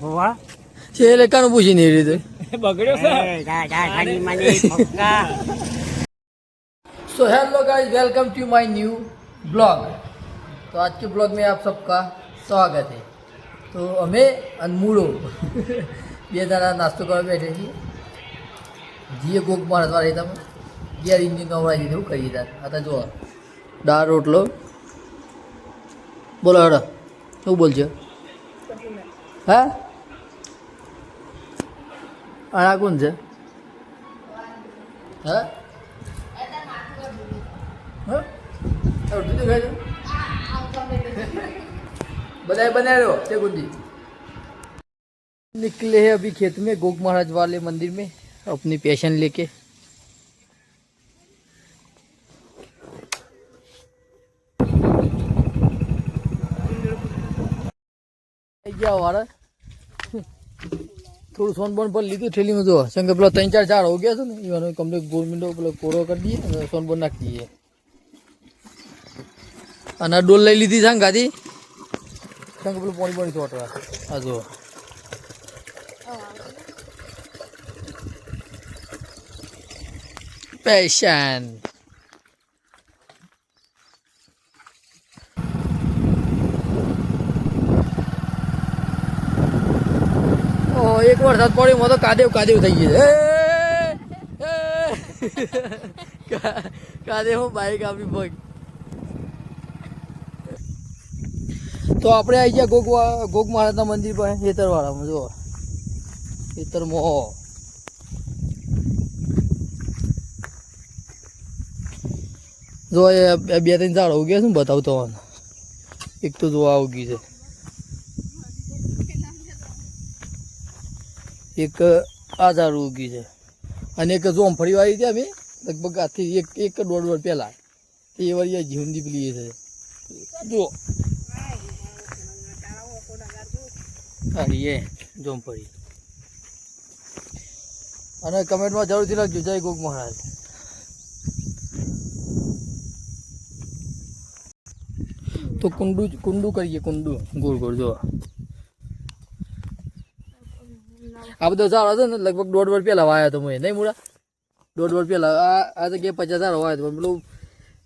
હોવા છે લેકાનું પૂછી નહીં રીધું બગડ્યો છે so hello guys welcome to my new blog. तो आज के ब्लॉग में आप सबका स्वागत है। तो हमें अनमूड़ो બે દાડા નાસ્તો કરવા બેઠે છીએ જીએ કોક મારવા રહેતા ગેર ઇન્જિન નવરાઈ દીધું કરીએ તાર આ જો દાળ રોટલો બોલો હેડો શું બોલજો હા આ કોણ છે હા बताए बना रहे हो गुंडी निकले हैं अभी खेत में गोग महाराज वाले मंदिर में अपनी पेशन लेके। थोड़ा सोन बोन पर ली थी ठेली में जो संग पेला 3-4 हो गया था ना कमरे गवर्नमेंट पेलो कोरो कर दिए सोन बोन नाख दिए અને ડોલ લઈ લીધી છે ગાદી સંગ પેલું પાણી પાણી છોટવા આ જો પેશન ઓ એક વરસાદ પડ્યો મો તો કાદેવ કાદેવ થઈ ગઈ છે કાદેવ બાઈક આપી પગ। तो આપણે આવી ગયા ગોગ મહારાજના મંદિર પર ખેતરવાળામાં જો ખેતરમાં જો એ 2-3 ઝાડ ઉગ્યા છે ને બતાવતો એક તો જો આ ઉગી છે એક આ ઝાડ ઉગી છે અને એક જોમફળી વાળી ત્યાં મેં લગભગ આથી એક દોઢ વર્ષ પહેલાં એ વાળી જીવંદી પેલી છે જો ये जोमपड़ी અને કમેન્ટમાં જરૂરથી લખજો જય ગોગ મહારાજ। તો કુંડું કરીએ કુંડું ગોળ ગોળ જો આ બધો ઝાડ હતો ને લગભગ 1.5 વર્ષ પહેલા વાયા તો મેં નહીં મૂળા 1.5 વર્ષ પહેલા આ તો કે 50 ઝાડ વાયા તો પેલું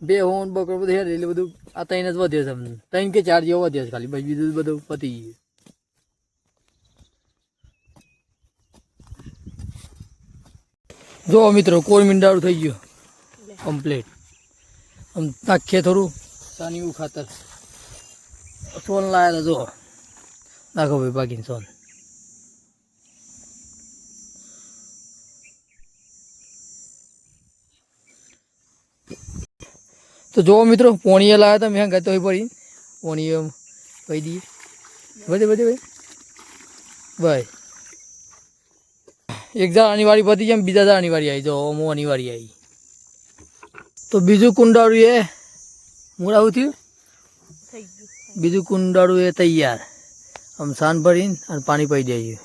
બે હોન બકરો બધું હેર એટલે બધું આ 3 જ વધ્યો છે 3 કે 4 જેવો વધ્યો છે ખાલી પછી બીજું બધું પતી ગયું। જો મિત્રો કોઈ મીંડાળું થઈ ગયું કમ્પ્લીટ આમ નાખીએ થોડું સાની ખાતર સોન લાયેલા જો નાખો ભાઈ બાકીને સોન તો જો મિત્રો પોણીએ લાવ્યા હતા મેં ગતો પડી પોણીએ કહી દઈએ બધે બધે ભાઈ ભાઈ એક ઝાડની વાડી પતી જાય બીજા ઝાડની વાડી આવી જો મોની વાડી આવી તો બીજું કુંડાળું એ મૂળાવું થયું બીજું કુંડાળું એ તૈયાર આમ સાન ભરીને અને પાણી પી દઈએ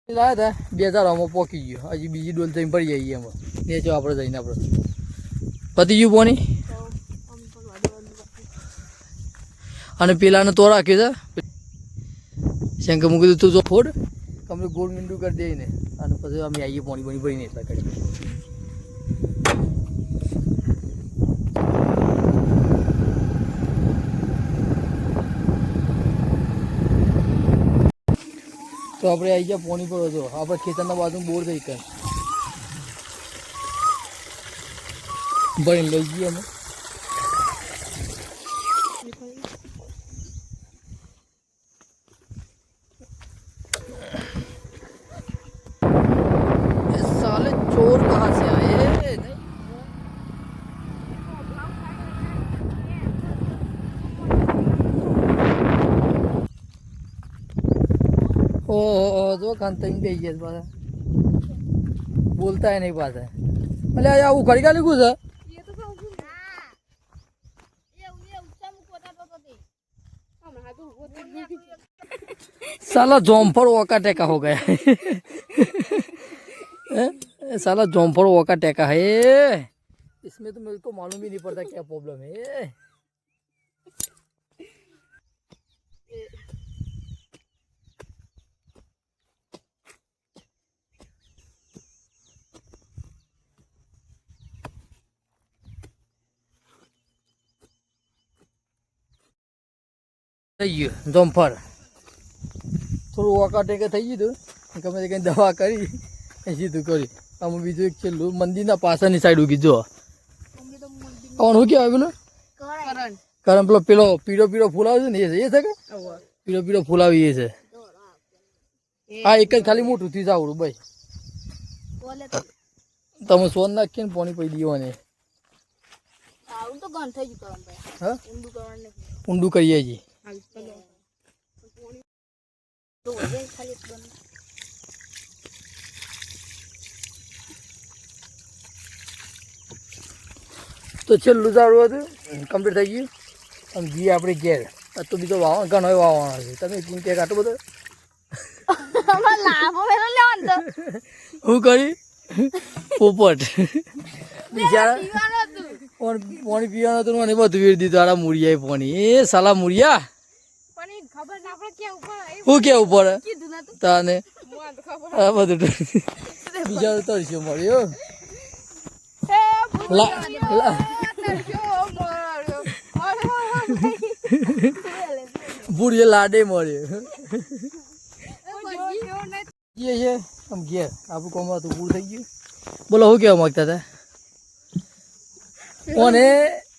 લાવ્યા હતા 2 ઝાડમાં પોકી ગયો હજી બીજી ડોલ થઈને ભરી જઈએ એમાં નેચો આપણે જઈને આપણે પતી ગયું પાણી અને પેલાને તો રાખ્યું છે શંકર મૂકી દીધું તો ફોડ અમે ગોળ મીંડું કરી દઈએ ને અને પછી અમે આવીએ પાણી પાણી ભરીને એટલા કરી તો આપણે આવી ગયા પાણી પર હતો આપણે ખેતરના બાજુ બોર થઈ કર ભરીને લઈ જઈએ અમે चोर कहाँ से आए ओ जो खानते ही गई है पास बोलता है नहीं पास है अरे यार वो खड़ी का लिखू सर साला जोमफर वोका टेका हो गया साला जोमफर वोका टेका है इसमें तो मेरे को मालूम ही नहीं पड़ता क्या प्रॉब्लम है। થઈ ગયું જમ્પર થોડું વોકાટે કે થઈ ગયું હતું ગમે તે કંઈ દવા કરી સીધું કરી આમાં બીજું એક છેલ્લું મંદિરના પાછળની સાઈડ ઉગી જો કોણ શું કહેવાય પેલું કારણ પેલો પેલો પીળો પીળો ફૂલ આવે છે ને એ છે કે પીળો પીળો ફૂલ આવી એ છે હા એક જ ખાલી મોટું થી જાવડું ભાઈ તમે સોન નાખીને પાણી પી દીવાની હા ઊંડું કરીએ છીએ તો છેલ્લું ઝાડું હતું કમ્પ્લીટ થઈ ગયું અને ઘી આપણે ઘેર તો બીજો વાવણ ઘણો વાવવાનો છે તમે ચિંતા કાઢો બધો શું કરી પોપટ બિચારા પાણી પીવાનું હતું મને બધું વેરી દીધું આડા મૂળિયા પાણી એ સાલા મૂળિયા શું કેવું પડે તને હા બધું બિચારો તરસ્યો મળ્યો બુढ़िया लाडे मरे ये हम घેર આપણું કોમ હતું પૂરું થઈ ગયું બોલો શું કહેવા માંગતા હતા કોને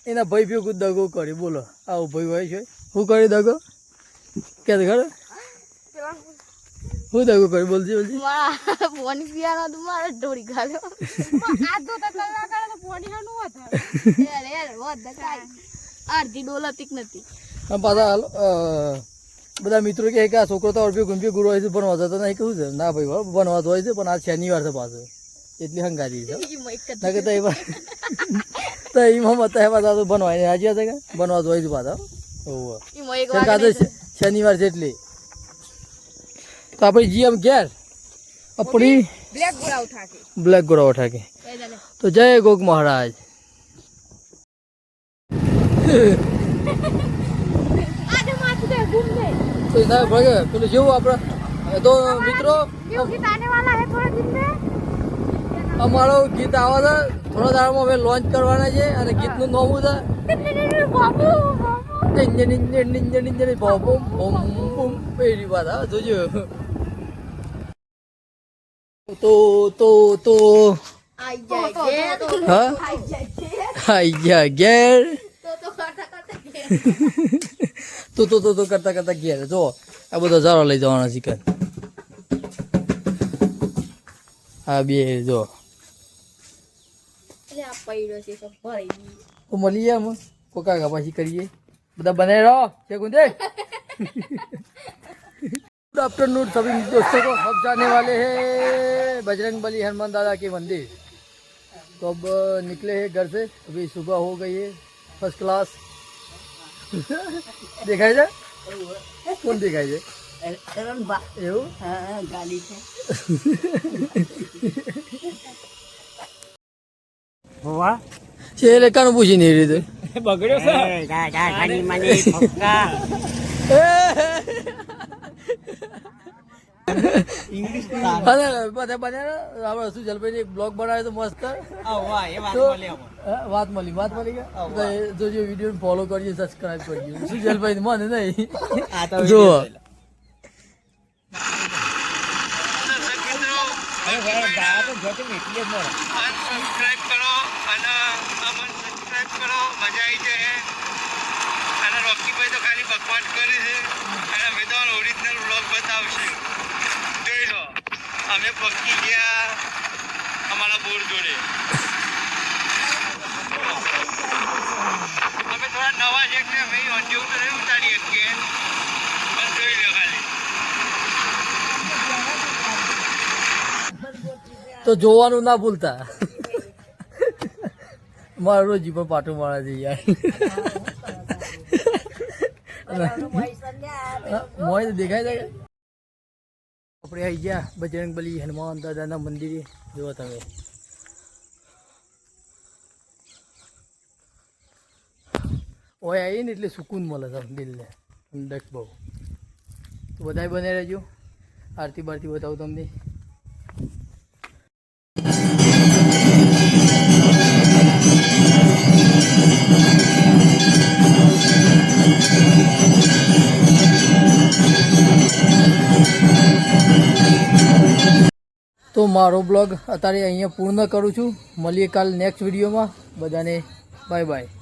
એના ભાઈ ભેગું દગો કરી બોલો આવું ભાઈ હોય છે શું કરી દગો કે ખરે હું દગો કરી બોલજી બોલજી પાણી પીવાનો તો મારે ઢોળી ગાલ્યો આ તો કલાક કરે તો પાણી હાનું હોત યાર હોત દકાઈ અડધી ડોલતીક નથી પાછા બધા મિત્રો કે આ છોકરો તો અડપી ગુંપી ગુરુ હોય છે ભણવા જતો નહીં કેવું છે ના ભાઈ ભણવા હોય છે પણ આ શનિવાર છે પાછો એટલી હંગાતી છે ના કે તો એમાં મતા પાછા તો ભણવાય હાજી હતા કે ભણવા હોય છે પાછા શનિવાર છે એટલી તો આપણે જી એમ ઘેર अपनी ब्लैक गोरा उठा के तो जय गोग महाराज तो इधर भागे तो जो अपना तो मित्रों गीत आने वाला है थोड़ा दिन में અમારો ગીત આવે છે થોડા દાડામાં હવે લોન્ચ કરવાના છે અને ગીતનું નામ છે બાબુ ઇન્જન ઇન્જન ઇન્જન ઇન્જન બાબુ બમ બમ પેલી વાત હા જોજો તો આઈ જાય હા આઈ જા ઘેર તો કરતા કરતા ઘેર જો આ બધો ઝાડો લઈ જવાના શીખર આ બે જો तो मलिए हम कोका कपासी करिए बता बने रहो क्या गुंजे गुड आफ्टरनून सभी दोस्तों को अब जाने वाले हैं बजरंग बली हनुमान दादा के मंदिर तो अब निकले हैं घर से अभी सुबह हो गई है फर्स्ट क्लास देखाई जाए कौन देखाई जाए गाली છે હોવા છેલ્લે કાનું પૂછી નહીં રીધું બગડ્યો છે ગાડી મને ફક્કા ઇંગ્લિશ અરે બધા બને આપણે શું જલભાઈ એક બ્લોગ બનાવ્યો તો મસ્ત વાહ એ વાત તો મળી વાત મળી કે તો જો વિડીયો ફોલો કરજો સબસ્ક્રાઇબ કરજો શું જલભાઈ મને નહીં આ તો જો સબસ્ક્રાઇબ કરો અને અમન સબસ્ક્રાઇબ કરો મજા આવી જાય અને રોકીભાઈ તો ખાલી બકવાસ કરી છે અને અમે તો ઓરિજિનલ બ્લોગ બતાવશે જોઈ લો અમે પકી ગયા અમારા બોર જોડે અમે થોડા નવા છે કે અમે જેવું તો નહીં ઉતારી શકીએ પણ જોઈ લો ખાલી તો જોવાનું ના ભૂલતા મારો રોજી પણ પાટું મારા છે યાર મોય તો દેખાય છે આપણે આવી ગયા બજરંગ બલી હનુમાન દાદાના મંદિરે જુઓ તમે ઓય આવી ને એટલે સુકૂન મળે તમને દિલને ઠંડક બહુ. તો બધાય બને રહેજો. આરતી બારતી બતાવું તમને. તો મારો બ્લોગ અત્યારે અહીંયા પૂર્ણ કરું છું. મળીએ કાલ નેક્સ્ટ વિડીયોમાં. બધાને બાય બાય.